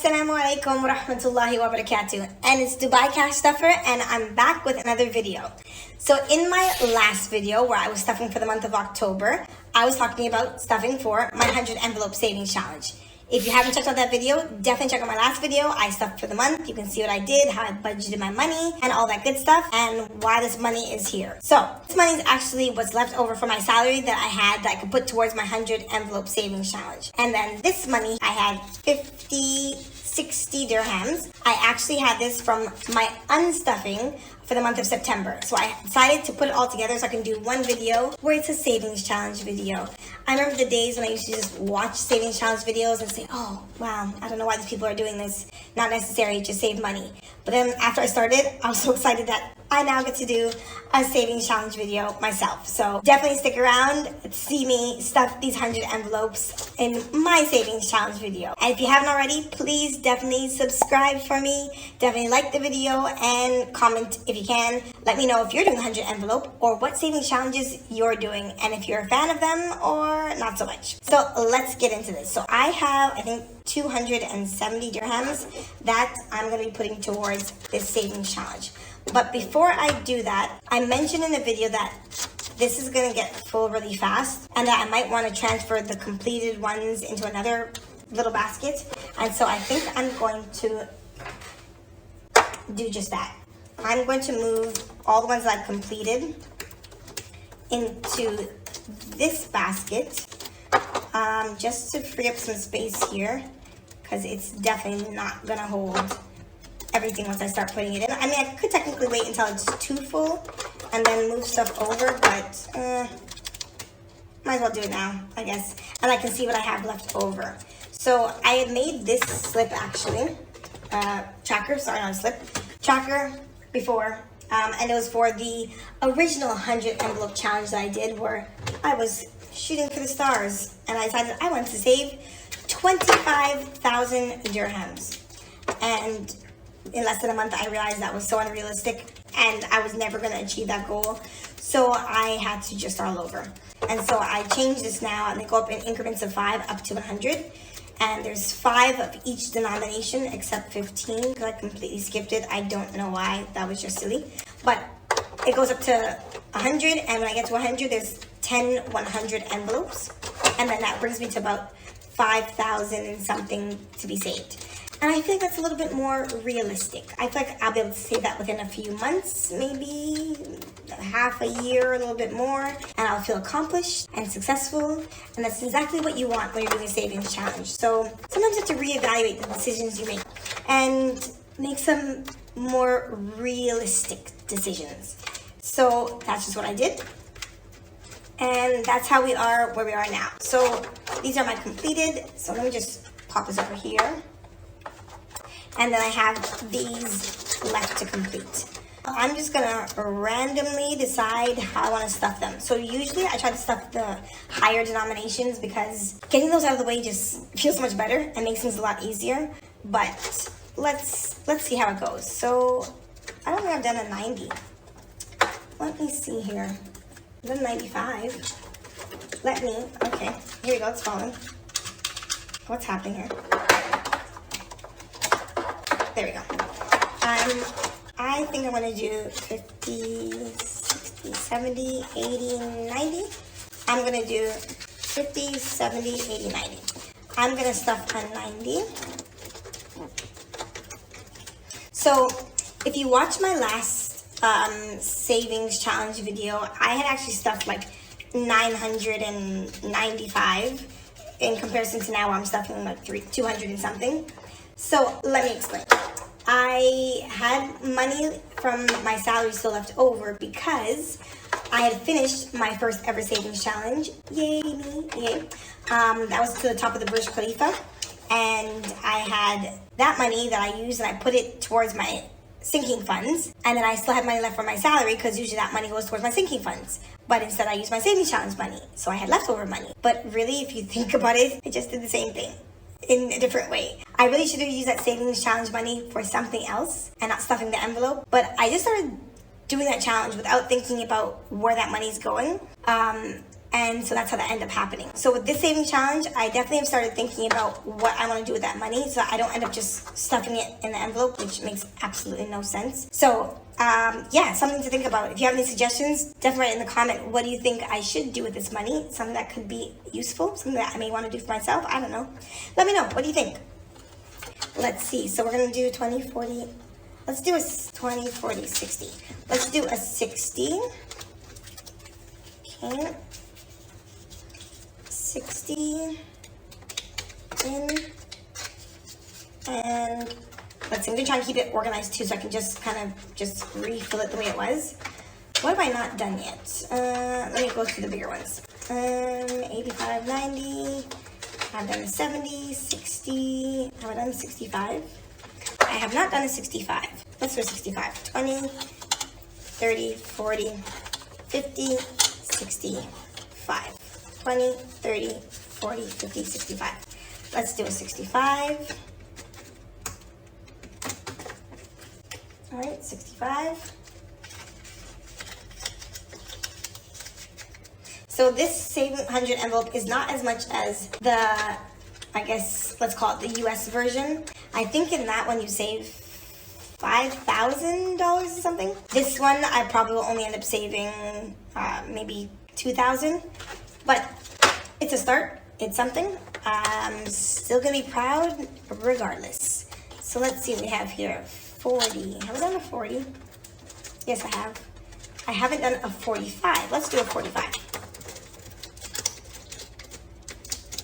Assalamu alaikum wa rahmatullahi wa barakatuh. And it's Dubai Cash Stuffer, and I'm back with another video. So in my last video where I was stuffing for the month of October, I was talking about stuffing for my 100 envelope savings challenge. If you haven't checked out that video, definitely check out my last video. I stuffed for the month. You can see what I did, how I budgeted my money, and all that good stuff, and why this money is here. So this money is actually what's left over from my salary that I had that I could put towards my 100 envelope savings challenge. And then this money, I had 60 dirhams. I actually had this from my unstuffing for the month of September. So I decided to put it all together so I can do one video where it's a savings challenge video. I remember the days when I used to just watch savings challenge videos and say, oh, wow, I don't know why these people are doing this. Not necessary, just save money. But then after I started, I was so excited that I now get to do a savings challenge video myself. So definitely stick around to see me stuff these 100 envelopes in my savings challenge video. And if you haven't already, please definitely subscribe for me. Definitely like the video and comment if you can. Let me know if you're doing 100 envelope or what savings challenges you're doing and if you're a fan of them or not so much. So let's get into this. So I have, I think, 270 dirhams that I'm going to be putting towards this savings challenge. But before I do that, I mentioned in the video that this is going to get full really fast and that I might want to transfer the completed ones into another little basket. And so I think I'm going to do just that. I'm going to move all the ones that I've completed into this basket just to free up some space here, because it's definitely not going to hold everything once I start putting it in. I mean, I could technically wait until it's too full and then move stuff over, but might as well do it now, I guess. And I can see what I have left over. So I had made this slip actually, tracker, sorry, not a slip, tracker before. And it was for the original 100 envelope challenge that I did where I was shooting for the stars. And I decided I wanted to save 25,000 dirhams. And in less than a month, I realized that was so unrealistic and I was never going to achieve that goal. So I had to just start all over. And so I changed this now and they go up in increments of 5 up to 100. And there's 5 of each denomination except 15 because I completely skipped it. I don't know why. That was just silly. But it goes up to 100, and when I get to 100, there's 10 100 envelopes. And then that brings me to about 5,000 and something to be saved. And I feel like that's a little bit more realistic. I feel like I'll be able to save that within a few months, maybe half a year, a little bit more, and I'll feel accomplished and successful. And that's exactly what you want when you're doing a savings challenge. So sometimes you have to reevaluate the decisions you make and make some more realistic decisions. So that's just what I did. And that's how we are where we are now. So these are my completed. So let me just pop this over here. And then I have these left to complete. I'm just gonna randomly decide how I wanna stuff them. So usually I try to stuff the higher denominations because getting those out of the way just feels so much better and makes things a lot easier. But let's see how it goes. So I don't think I've done a 90. Let me see here. I've done 95. Okay, here we go, it's falling. What's happening here? There we go. I think I'm going to do 50, 60, 70, 80, 90. I'm going to do 50, 70, 80, 90. I'm going to stuff on 90. So if you watch my last savings challenge video, I had actually stuffed like 995 in comparison to now I'm stuffing like 200 and something. So let me explain. I had money from my salary still left over because I had finished my first ever savings challenge. Yay me, yay. That was to the top of the Burj Khalifa. And I had that money that I used and I put it towards my sinking funds. And then I still had money left from my salary because usually that money goes towards my sinking funds. But instead I used my savings challenge money. So I had leftover money. But really, if you think about it, it just did the same thing in a different way. I really should have used that savings challenge money for something else and not stuffing the envelope. But I just started doing that challenge without thinking about where that money's going. And And so that's how that ended up happening. So with this saving challenge, I definitely have started thinking about what I want to do with that money, so I don't end up just stuffing it in the envelope, which makes absolutely no sense. So yeah, something to think about. If you have any suggestions, definitely write in the comment, what do you think I should do with this money? Something that could be useful, something that I may want to do for myself. I don't know. Let me know. What do you think? Let's see. So we're going to do 20, 40. Let's do a 20, 40, 60. Let's do a 60. Okay. 60 in, and let's see, I'm gonna try and keep it organized too, so I can just kind of just refill it the way it was. What have I not done yet? Let me go through the bigger ones. 85, 90, I've done a 70, 60, have I done a 65? I have not done a 65. Let's do a 65. 20, 30, 40, 50, 65. 20, 30, 40, 50, 65. Let's do a 65. All right, 65. So this saving 100 envelope is not as much as the, I guess, let's call it the US version. I think in that one you save $5,000 or something. This one I probably will only end up saving maybe $2,000. But it's a start. It's something. I'm still going to be proud regardless. So let's see what we have here. 40. Have I done a 40? Yes, I have. I haven't done a 45. Let's do a 45.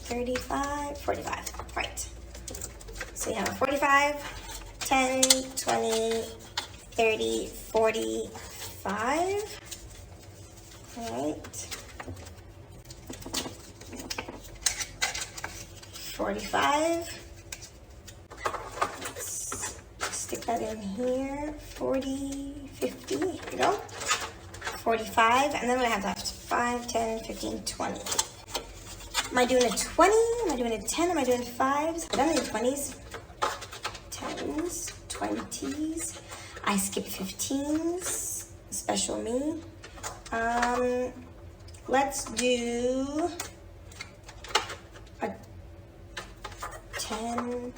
35, 45. Right. So we have a 45, 10, 20, 30, 45. All right. 45. Let's stick that in here. 40, 50. Here we go. 45. And then what do I have left? 5, 10, 15, 20. Am I doing a 20? Am I doing a 10? Am I doing 5s? I've done any 20s. 10s, 20s. I skipped 15s. Special me. Let's do a 10.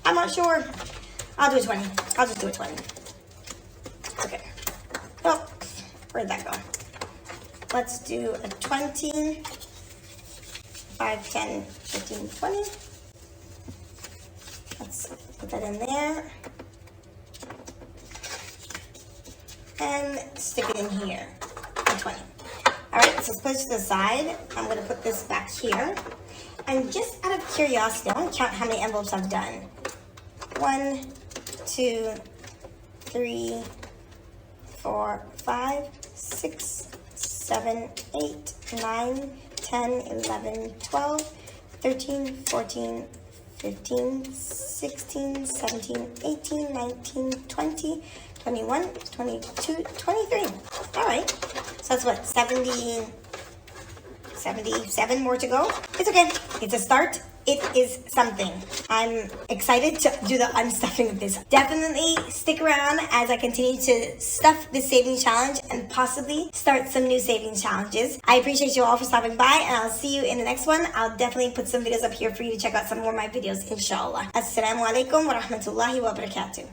I'm not sure. I'll do a 20. I'll just do a 20. Okay. Oh, where'd that go? Let's do a 20. 5, 10, 15, 20. Let's put that in there. And stick it in here. A 20. Alright, so let's put it to the side. I'm going to put this back here. And just out of curiosity, I want to count how many envelopes I've done. 1, 2, 3, 4, 5, 6, 7, 8, 9, 10, 11, 12, 13, 14, 15, 16, 17, 18, 19, 20, 21, 22, 23. All right. So that's what, 77 more to go. It's okay. It's a start. It is something. I'm excited to do the unstuffing of this. Definitely stick around as I continue to stuff this saving challenge and possibly start some new saving challenges. I appreciate you all for stopping by, and I'll see you in the next one. I'll definitely put some videos up here for you to check out some more of my videos, inshallah. Assalamu alaikum wa rahmatullahi wa barakatuh.